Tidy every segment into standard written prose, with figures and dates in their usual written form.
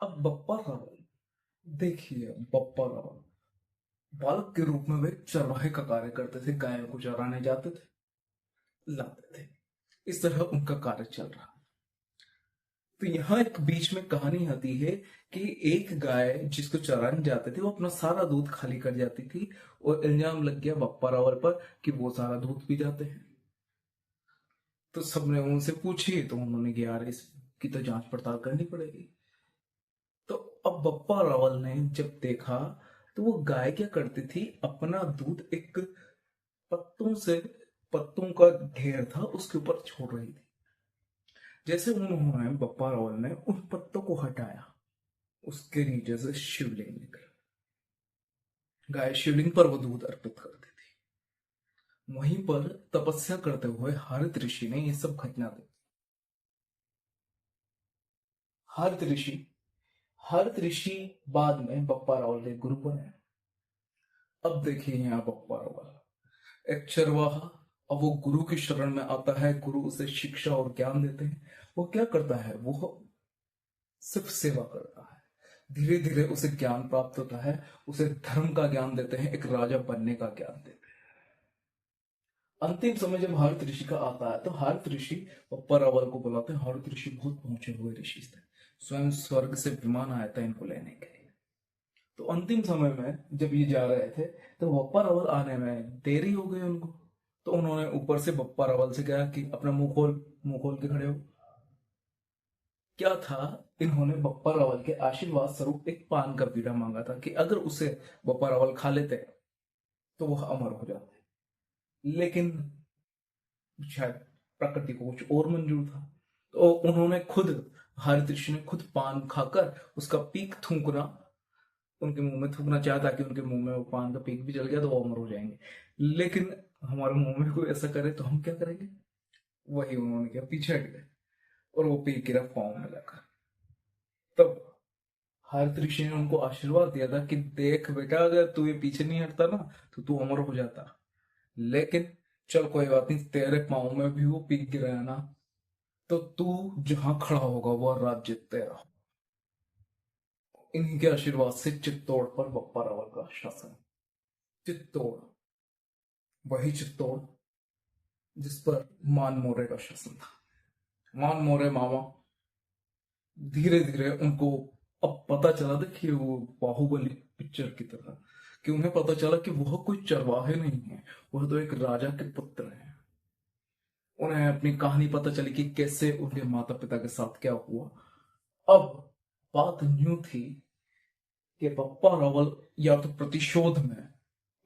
अब बप्पा रावल, देखिए बप्पा रावल बालक के रूप में वे चरवाहे का कार्य करते थे, गायों को चराने जाते थे, लाते थे। इस तरह उनका कार्य चल रहा। तो यहाँ एक बीच में कहानी आती है कि एक गाय जिसको चराने जाते थे वो अपना सारा दूध खाली कर जाती थी, और इल्जाम लग गया बप्पा रावल पर कि वो सारा दूध पी जाते हैं। तो सबने उनसे पूछी तो उन्होंने कि यार इसकी तो जांच पड़ताल करनी पड़ेगी। तो अब बप्पा रावल ने जब देखा तो वो गाय क्या करती थी, अपना दूध एक पत्तों से, पत्तों का ढेर था उसके ऊपर छोड़ रही थी। जैसे उन्होंने, बप्पा रावल ने उन पत्तों को हटाया, उसके नीचे से शिवलिंग निकला। गाय शिवलिंग पर वो दूध अर्पित करती थी। वहीं पर तपस्या करते हुए हरित ऋषि ने ये सब घटना देखी। हरित ऋषि हरित ऋषि बाद में बप्पा रावल के गुरु बने। अब देखिए यहाँ बप्पा रावल एक चरवाहा, अब वो गुरु की शरण में आता है, गुरु उसे शिक्षा और ज्ञान देते हैं। वो क्या करता है, वो सिर्फ सेवा करता है। धीरे धीरे उसे ज्ञान प्राप्त होता है, उसे धर्म का ज्ञान देते हैं, एक राजा बनने का ज्ञान देते हैं। अंतिम समय जब हरित ऋषि का आता है तो हरित ऋषि बप्पा रावल को बुलाते हैं। हरित ऋषि बहुत पहुंचे हुए ऋषि थे, स्वयं स्वर्ग से विमान आया था इनको लेने के लिए। तो अंतिम समय में जब ये जा रहे थे तो बप्पा रावल आने में देरी हो गई उनको। तो उन्होंने ऊपर से बप्पा रावल से कहा कि अपना मुंह खोल के खड़े हो। क्या था, इन्होंने बप्पा रावल के आशीर्वाद स्वरूप एक पान का बीड़ा मांगा था कि अगर उसे बप्पा रावल खा लेते तो वह अमर हो जाते। लेकिन शायद प्रकृति को कुछ और मंजूर था, तो उन्होंने खुद, हरित ऋषि ने खुद पान खाकर उसका पीक थूकना, उनके मुंह में थूकना चाहता कि उनके मुंह में वो पान का पीक भी जल गया तो वो अमर हो जाएंगे। लेकिन हमारे मुंह में कोई ऐसा करे तो हम क्या करेंगे, वही उन्होंने किया, पीछे हट गए और वो पीक गिरा पाँव में जाकर। तब हरित ऋषि ने उनको आशीर्वाद दिया था कि देख बेटा, अगर तू ये पीछे नहीं हटता ना तो तू अमर हो जाता। लेकिन चल कोई बात नहीं, तेरे पाँव में भी वो पीक गिरा है ना, तो तू जहां खड़ा होगा वो राज्य तेरा। इन्हीं के आशीर्वाद से चित्तौड़ पर बप्पा रावल का शासन। चित्तौड़, वही चित्तौड़ जिस पर मान मोरे का शासन था। मान मोरे मामा, धीरे धीरे उनको अब पता चला, देखिए वो बाहुबली पिक्चर की तरह, कि उन्हें पता चला कि वह कोई चरवाहे नहीं है, वह तो एक राजा के पुत्र हैं। उन्हें अपनी कहानी पता चली कि कैसे उनके माता पिता के साथ क्या हुआ। अब बात न्यू थी कि बप्पा रावल या तो प्रतिशोध में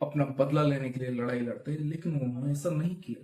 अपना बदला लेने के लिए लड़ाई लड़ते, लेकिन उन्होंने ऐसा नहीं किया।